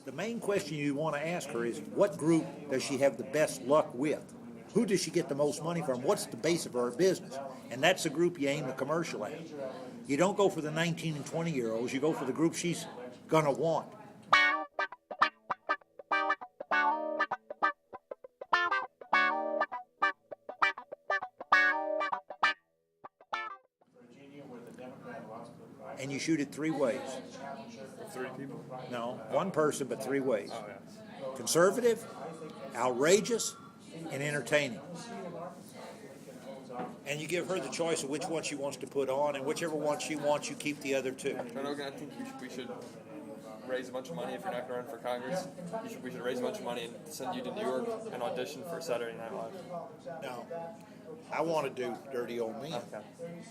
The main question you want to ask her is, what group does she have the best luck with? Who does she get the most money from? What's the base of her business? And that's the group you aim the commercial at. You don't go for the 19 and 20-year-olds. You go for the group she's going to want. And you shoot it three ways. Three people? No, one person, but three ways. Oh, yeah. Conservative, outrageous, and entertaining. And you give her the choice of which one she wants to put on, and whichever one she wants, you keep the other two. But Hogan, I think we should raise a bunch of money if you're not going to run for Congress. We should raise a bunch of money and send you to New York and audition for Saturday Night Live. No, I want to do Dirty Old Men,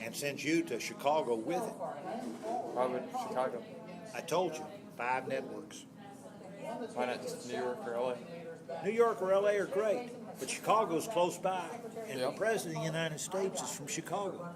and send you to Chicago with it. Why would Chicago? I told you, 5 networks. Why not just New York or LA? New York or LA are great, but Chicago's close by, and the President of the United States is from Chicago.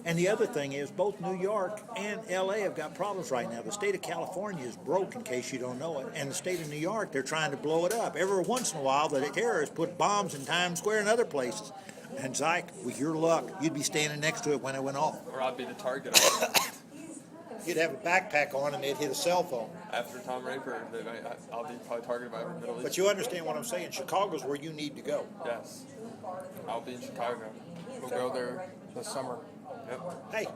And the other thing is, both New York and LA have got problems right now. The state of California is broke, in case you don't know it, and the state of New York, they're trying to blow it up. Every once in a while, the terrorists put bombs in Times Square and other places. And Zyke, with your luck, you'd be standing next to it when it went off. Or I'd be the target. You'd have a backpack on and they'd hit a cell phone. After Tom Raper, I'll be probably targeted by Middle East. But you understand what I'm saying. Chicago's where you need to go. Yes. I'll be in Chicago. We'll go there this summer. Yep. Hey,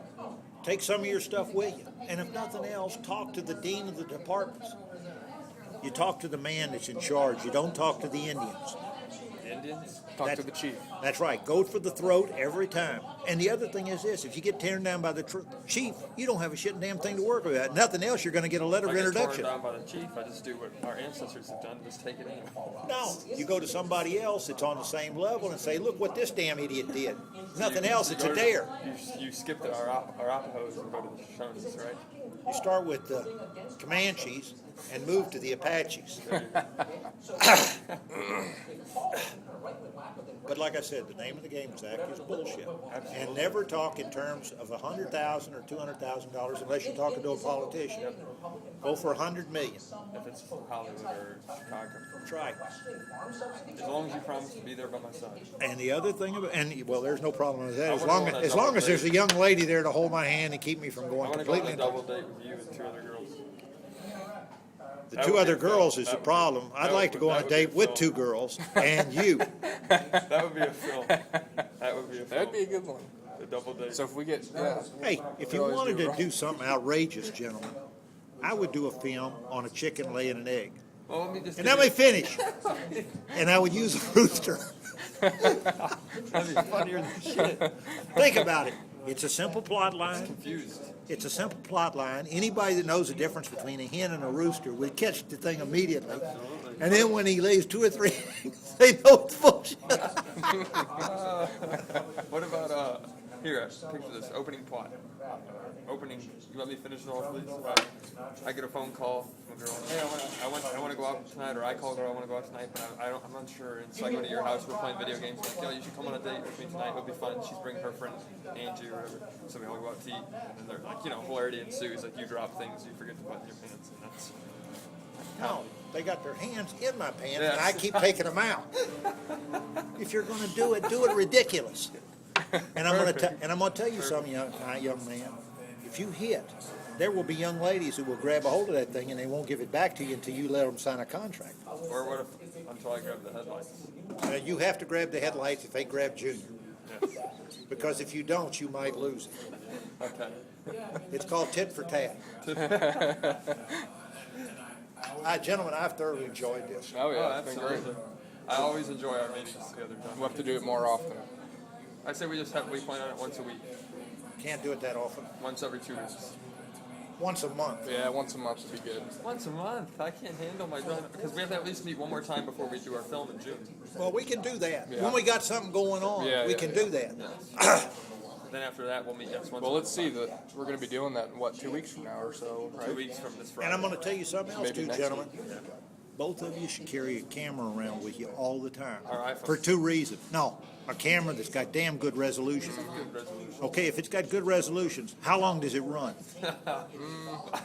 take some of your stuff with you. And if nothing else, talk to the dean of the departments. You talk to the man that's in charge. You don't talk to the Indians. Indians? Talk to the chief. That's right. Go for the throat every time. And the other thing is this. If you get torn down by the chief, you don't have a shit damn thing to work with. Nothing else, you're going to get a letter of introduction. I get torn down by the chief. I just do what our ancestors have done. Just take it anyway. No. You go to somebody else that's on the same level and say, look what this damn idiot did. Nothing else. It's a dare. You skip the Arapahoes and go to the Shoshones, right? You start with the Comanches and move to the Apaches. But like I said, the name of the game, Zach, is bullshit. Absolutely. And never talk in terms of $100,000 or $200,000 unless you're talking to a politician. Go for $100 million. If it's Hollywood or Chicago. That's right. As long as you promise to be there by my side. And the other thing about, and well, there's no problem with that. I As wanna long go on as, a double as there's a date. young lady there to hold my hand and keep me from I going want to go on completely. a double date with you and 2 other girls. The That 2 would other be girls fun. is the That would- problem. I'd that like to would- go on that a would be date a with film. 2 girls and you. That would be a film. That would be a film. That'd be a good one. The double date. So if we get, Hey, if you wanted to do something outrageous, gentlemen, I would do a film on a chicken laying an egg. Well, let me just And let me finish. And I would use a rooster. That'd be funnier than shit. Think about it. It's a simple plot line. Confused. It's a simple plot line. Anybody that knows the difference between a hen and a rooster would catch the thing immediately. And then when he lays 2 or 3 eggs, they know it's bullshit. What about, here, picture this, opening plot. Opening, you let me finish it off, please? I get a phone call from a girl, hey, I want to go out tonight, or I call a girl, I want to go out tonight, but I'm unsure, and so I go to your house, we're playing video games, like, yo, you should come on a date with me tonight, it'll be fun. She's bringing her friend, Angie, or whatever, so we all go out to eat, and they're like, hilarity ensues, like, you drop things, you forget to button your pants, and that's... No, they got their hands in my pants, Yes. and I keep taking them out. If you're going to do it ridiculous. And I'm going to tell you something, young man. If you hit, there will be young ladies who will grab a hold of that thing and they won't give it back to you until you let them sign a contract. Or what if, until I grab the headlights? You have to grab the headlights if they grab Junior. Yes. Because if you don't, you might lose it. Okay. It's called tit for tat. Gentlemen, I've thoroughly enjoyed this. oh yeah, Oh, it's been great. absolutely. I always enjoy our meetings together, John. We'll have to do it more often. I say we plan on it once a week, Can't do it that often. once every 2 weeks. Once a month. Yeah, once a month would be good. Once a month? I can't handle my driving, because we have to at least meet one more time before we do our film in June. Well, we can do that. Yeah. When we got something going on, Yeah, we yeah, can yeah. do that. Yes. Then after that, we'll meet once Well, let's see. We're going to be doing that in, 2 weeks from now or so, right? 2 weeks from this Friday. And I'm going to tell you something else, Maybe too, next gentlemen. week. both of you should carry a camera around with you all the time. Our iPhone. For two reasons. No, a camera that's got damn good resolution. Good resolution. Okay, if it's got good resolutions, how long does it run? I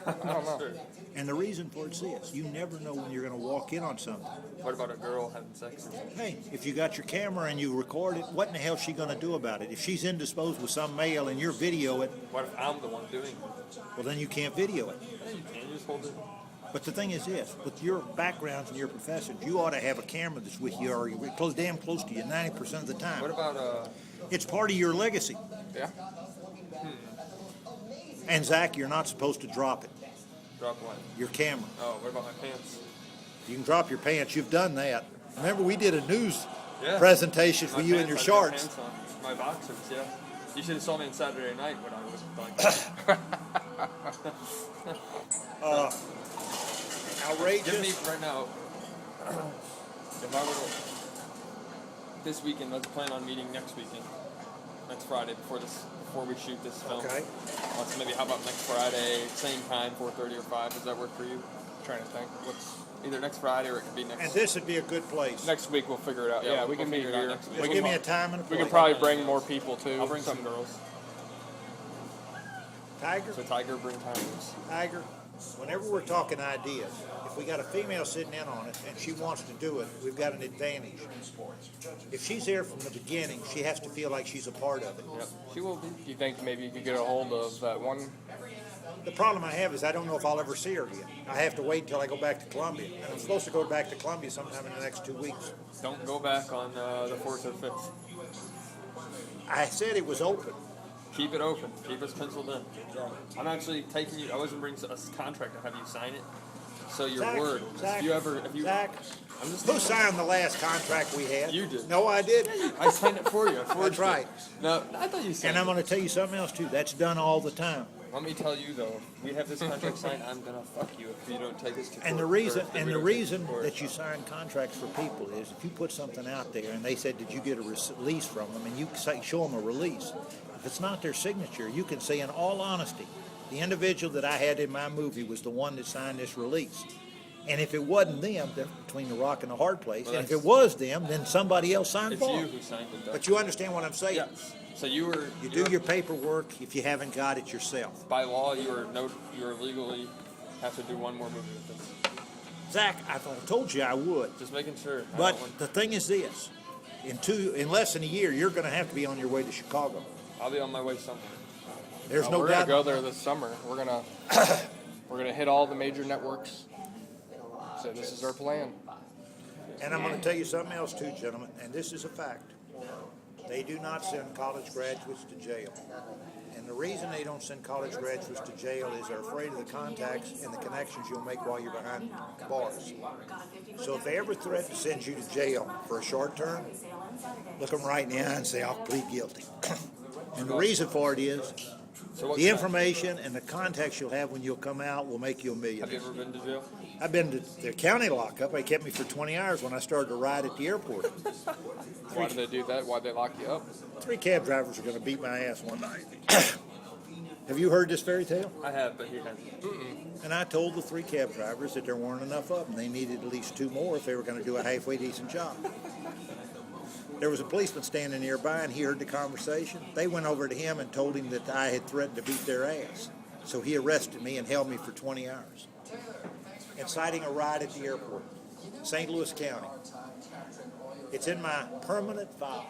don't know. And the reason for it's this: you never know when you're going to walk in on something. What about a girl having sex or something? Hey, if you got your camera and you record it, what in the hell is she going to do about it? If she's indisposed with some male and you're video it, What if I'm the one doing it? well, then you can't video it. Yeah, you can. You just hold it. But the thing is this, with your backgrounds and your professions, you ought to have a camera that's with you or damn close to you 90% of the time. What about It's part of your legacy. Yeah. And Zach, you're not supposed to drop it, drop one? your camera. Oh, what about my pants? You can drop your pants. You've done that. Remember, we did a news Yeah. presentation for My you and pants, your I got shorts. pants on. My boxers, yeah. You should have saw me on Saturday night when I was like. Outrageous. Give me right now. If I were to this weekend, let's plan on meeting next weekend, next Friday before we shoot this film. Okay. Let's maybe how about next Friday, same time, 4:30 or 5? Does that work for you? Trying to think. What's Either next Friday or it could be And next. this would be a good place. next week? We'll figure it out. Yeah, Yeah, we'll we can meet figure it out here. next week. Just We give me a can, time and a we place. can probably bring more people too. I'll bring some girls. Tiger, So Tiger, bring Tigers. Tiger, whenever we're talking ideas, if we got a female sitting in on it and she wants to do it, we've got an advantage. If she's there from the beginning, she has to feel like she's a part of it. Yep, she will be. Do you think maybe you could get a hold of that one? The problem I have is I don't know if I'll ever see her again. I have to wait until I go back to Columbia. And I'm supposed to go back to Columbia sometime in the next 2 weeks. Don't go back on the 4th or 5th. I said it was open. Keep it open. Keep us penciled in. I'm actually taking you. I wasn't bringing a contract to have you sign it. So your Zach, word. Zach, if you, Zach, I'm just. who signed the last contract we had? You did. No, I didn't. I signed it for you. I forged That's right. it. No, I thought you signed And I'm it. going to tell you something else, too. That's done all the time. Let me tell you though, if we have this contract signed, I'm gonna fuck you if you don't take us to court. And the or reason if we and the don't take us reason to court. that you sign contracts for people is if you put something out there and they said, did you get a release from them, and you say, show them a release. If it's not their signature, you can say in all honesty, the individual that I had in my movie was the one that signed this release. And if it wasn't them, they're between the rock and the hard place. Well, And if it was them, then somebody else signed It's for you them. who signed it though. But you understand what I'm saying? Yes. So you were. You do your paperwork if you haven't got it yourself. By law, you are legally have to do one more movie with us. Zach, I told you I would. Just making sure. I But don't want- the thing is this. In less than a year, you're going to have to be on your way to Chicago. I'll be on my way somewhere. There's no we're doubt. gonna go there this summer. We're gonna hit all the major networks. So this is our plan. And I'm going to tell you something else too, gentlemen, and this is a fact. They do not send college graduates to jail. And the reason they don't send college graduates to jail is they're afraid of the contacts and the connections you'll make while you're behind bars. So if they ever threaten to send you to jail for a short term, look them right in the eye and say, I'll plead guilty. And the reason for it is So what's the that? information and the contacts you'll have when you'll come out will make you a Have you millionaire. ever been to jail? I've been to the county lockup. They kept me for 20 hours when I started to ride at the airport. Why did they do that? Why did they lock you up? 3 cab drivers are going to beat my ass one night. Have you heard this fairy tale? I have, but he hasn't. And I told the 3 cab drivers that there weren't enough of them. They needed at least 2 more if they were going to do a halfway decent job. There was a policeman standing nearby, and he heard the conversation. They went over to him and told him that I had threatened to beat their ass. So he arrested me and held me for 20 hours. Inciting a riot at the airport, St. Louis County. It's in my permanent file.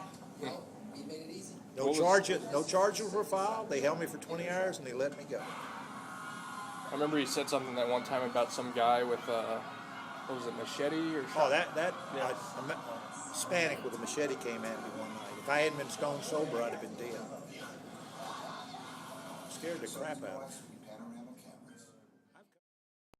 No charges were filed. They held me for 20 hours and they let me go. I remember you said something that one time about some guy with what was it, machete or something? Oh, that Yeah. a Hispanic with a machete came at me one night. If I hadn't been stone sober, I'd have been dead. Scared the crap out of me.